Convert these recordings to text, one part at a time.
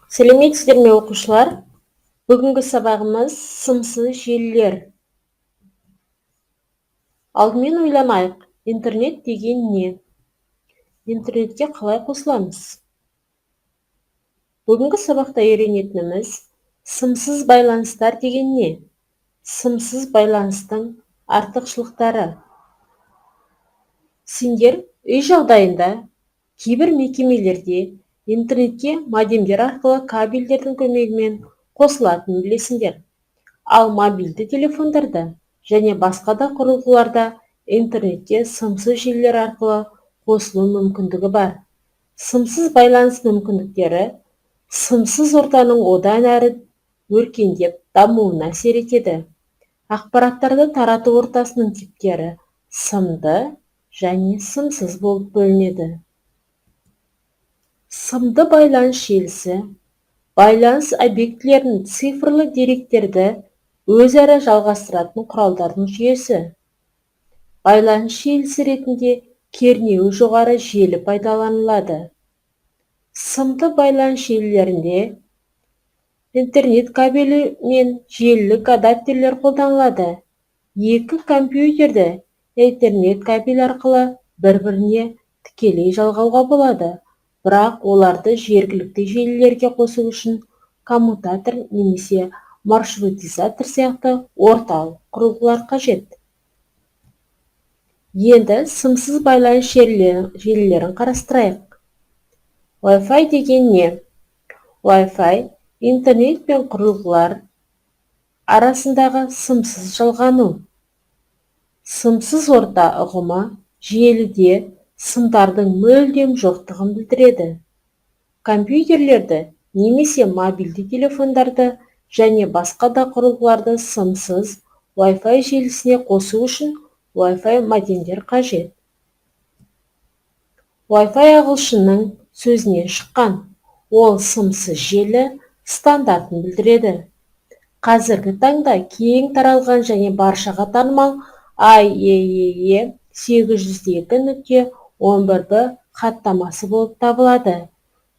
Сәлеметсіздер ме оқушылар? Бүгінгі сабағымыз сымсыз желілер. Алдымен ойланайық, интернет деген не? Интернетке қалай қосыламыз? Бүгінгі сабақта үйренетініміз сымсыз байланыстар деген не? Сымсыз байланыстың артықшылықтары. Сендер үй жағдайында кейбір мекемелерде интернетке модемдер арқылы кабельдердің көмегімен қосылатынын білесіңдер. Ал мобильді телефондарда және басқа да құрылғыларда интернетке сымсыз желілер арқылы қосылу мүмкіндігі бар. Сымсыз байланыс мүмкіндіктері сымсыз ортаның одан әрі өркендеп дамуына әсер етеді. Ақпараттарды тарату ортасының типтері сымды және сымсыз болып бөлінеді. Сымды байланыс желісі байланыс объектілерінің цифрлы деректерді өзара жалғастыратын құралдардың жүйесі. Байланыс желісі ретінде кернеуі жоғары желі пайдаланылады. Сымды байланыс желілерінде интернет кабелі мен желілік адаптерлер қолданылады. Екі компьютерді интернет кабель арқылы бір-біріне тікелей жалғауға болады. Бірақ оларды жергілікті желілерге қосу үшін коммутатор немесе маршрутизатор сияқты орталық құрылғылар қажет. Енді сымсыз байланыс желілерін қарастырайық. Wi-Fi деген не? Wi-Fi интернет пен құрылғылар арасындағы сымсыз жалғану. Сымсыз орта ұғымы желіде сымдардың мүлдем жоқтығын білдіреді. Компьютерлерді немесе мобильді телефондарды және басқа да құрылғыларды сымсыз Wi-Fi желісіне қосу үшін Wi-Fi модемдер қажет. Wi-Fi ағылшынның сөзінен шыққан. Ол сымсыз желі стандартын білдіреді. Қазіргі таңда кең таралған және баршаға танымал IEEE 802.11b хаттамасы болып табылады.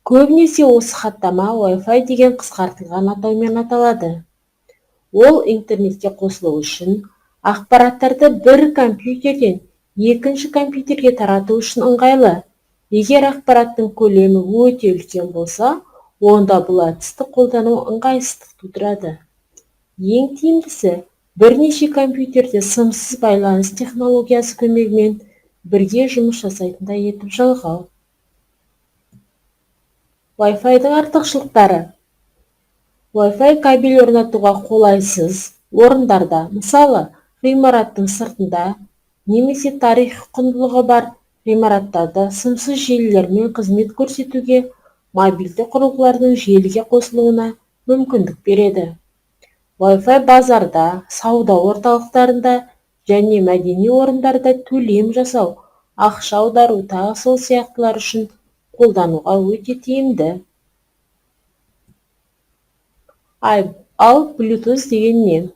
Көбінесе осы хаттама Wi-Fi деген қысқартылған атаумен аталады. Ол интернетке қосылу үшін ақпараттарды бір компьютерден екінші компьютерге тарату үшін ыңғайлы. Егер ақпараттың көлемі өте үлкен болса, онда бұл әдісті қолдану ыңғайсыздық тудырады. Ең тиімдісі бірнеше компьютерде сымсыз байланыс технологиясы көмегімен бірге жұмыс жасайтындай етіп жалғау. Wi-Fi-дің артықшылықтары. Wi-Fi кабель орнатуға қолайсыз орындарда, мысалы, ғимараттың сыртында немесе тарихи құндылығы бар ғимараттарда сымсыз желілермен қызмет көрсетуге мобильді құрылғылардың желіге қосылуына мүмкіндік береді. Wi-Fi базарда, сауда орталықтарында және мәдени орындарда төлем жасау, ақша аудару тағы сол сияқтылар үшін қолдануға өте тиімді. Ал Bluetooth деген не?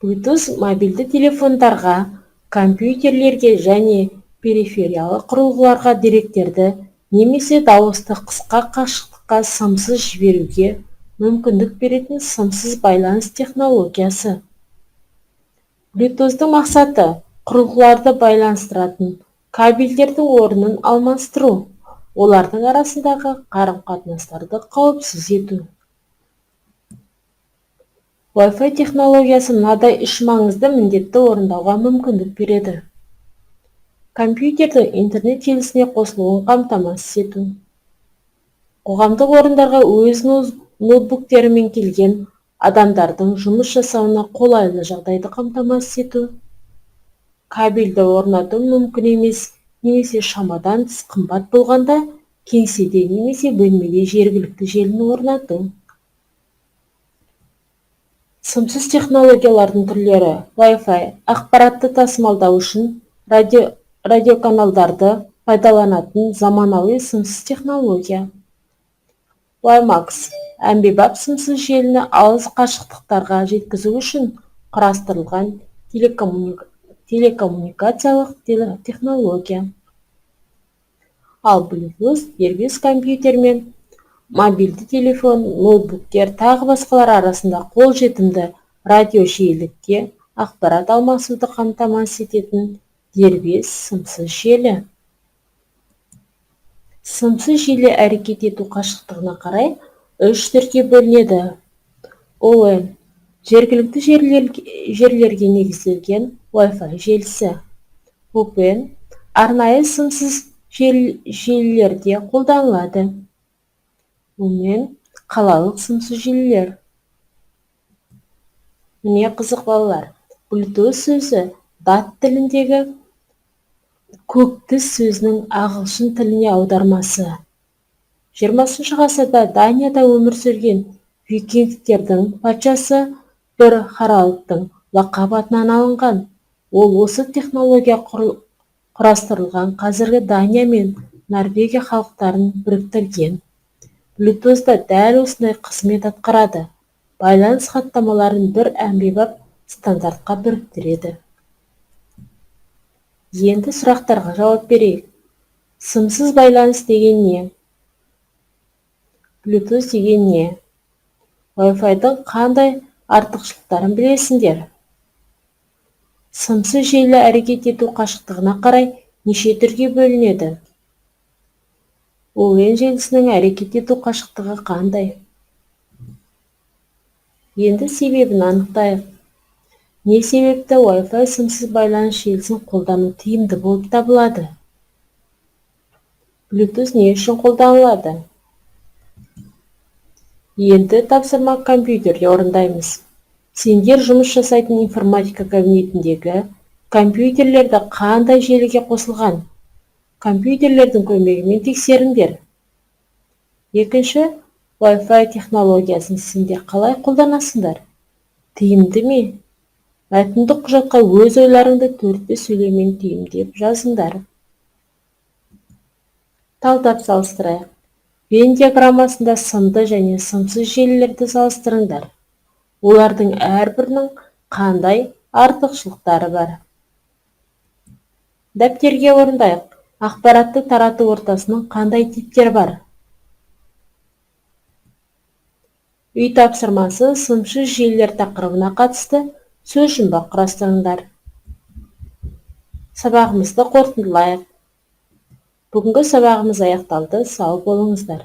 Bluetooth мобильді телефондарға, компьютерлерге және перифериялық құрылғыларға деректерді немесе дауысты қысқа қашықтыққа сымсыз жіберуге мүмкіндік беретін сымсыз байланыс технологиясы. Bluetooth'тың мақсаты құрылғыларды байланыстыратын кабельдердің орнын алмастыру, олардың арасындағы қарым-қатынастарды қауіпсіз ету. Wi-Fi технологиясы мынадай үш маңызды міндетті орындауға мүмкіндік береді. Компьютердің интернет желісіне қосылуын қамтамасыз ету. Қоғамдық орындарға өз ноутбуктерімен келген адамдардың жұмыс жасауына қолайлы жағдайды қамтамасыз ету. Кабельді орнату мүмкін емес немесе шамадан тыс қымбат болғанда кеңседе немесе бөлмеде жергілікті желіні орнату. Сымсыз технологиялардың түрлері. Wi-Fi ақпаратты тасымалдау үшін радиоканалдарды пайдаланатын заманауи сымсыз технология. WiMAX әмбебап сымсыз желіні алыс қашықтықтарға жеткізу үшін құрастырылған телекоммуникациялық технология. Ал Bluetooth дербес компьютер мен мобильді телефон, ноутбуктер, тағы басқалар арасында қолжетімді радиожиілікке ақпарат алмасуды қамтамасыз ететін дербес сымсыз желі. Сымсыз желі әрекет ету қашықтығына қарай 3 түрге бөлінеді. ОН жергілікті жерлерге негізделген Wi-Fi желісі. VPN арнайы сымсыз желілерде қолданылады. Онымен қалалық сымсыз желілер. Міне қызық балалар. Bluetooth сөзі дат тіліндегі көк тіс сөзінің ағылшын тіліне аудармасы. 20 ғасырда Данияда өмір сүрген викингтердің патшасы бір Харалдтың лақап атынан алынған. Ол осы технология құрастырылған қазіргі Дания мен Норвегия халықтарын біріктірген. Bluetooth-да дәл осындай қызмет атқарады. Байланыс хаттамаларын бір әмбебап стандартқа біріктіреді. Енді сұрақтарға жауап берейік. Сымсыз байланыс деген не? Bluetooth деген не? Wi-Fi-дің қандай артықшылықтарын білесіңдер? Сымсыз желі әрекет ету қашықтығына қарай неше түрге бөлінеді? ОН желісінің әрекет ету қашықтығы қандай? Енді себебін анықтайық. Не себепті Wi-Fi сымсыз байланыс желісін қолдану тиімді болып табылады? Bluetooth не үшін қолданылады? Енді тапсырма компьютерде орындаймыз. Сендер жұмыс жасайтын информатика кабинетіндегі компьютерлерді қандай желіге қосылған? Компьютерлердің көмегімен тексеріңдер. Екінші, Wi-Fi технологиясын сендер қалай қолданасыңдар? Тиімді ме? Мәтіндік құжатқа өз ойларыңды 4-5 сөйлеммен түйіндеп жазыңдар. Талдап салыстырайық. Вен диаграммасында сымды және сымсыз желілерді салыстырыңдар. Олардың әрбірінің қандай артықшылықтары бар? Дәптерге орындайық. Ақпаратты тарату ортасының қандай типтер бар? Үй тапсырмасы сымсыз желілер тақырыбына қатысты сөз жұмбақ құрастырыңдар. Сабағымызды қорытындылайық. Бүгінгі сабағымыз аяқталды. Сау болыңыздар.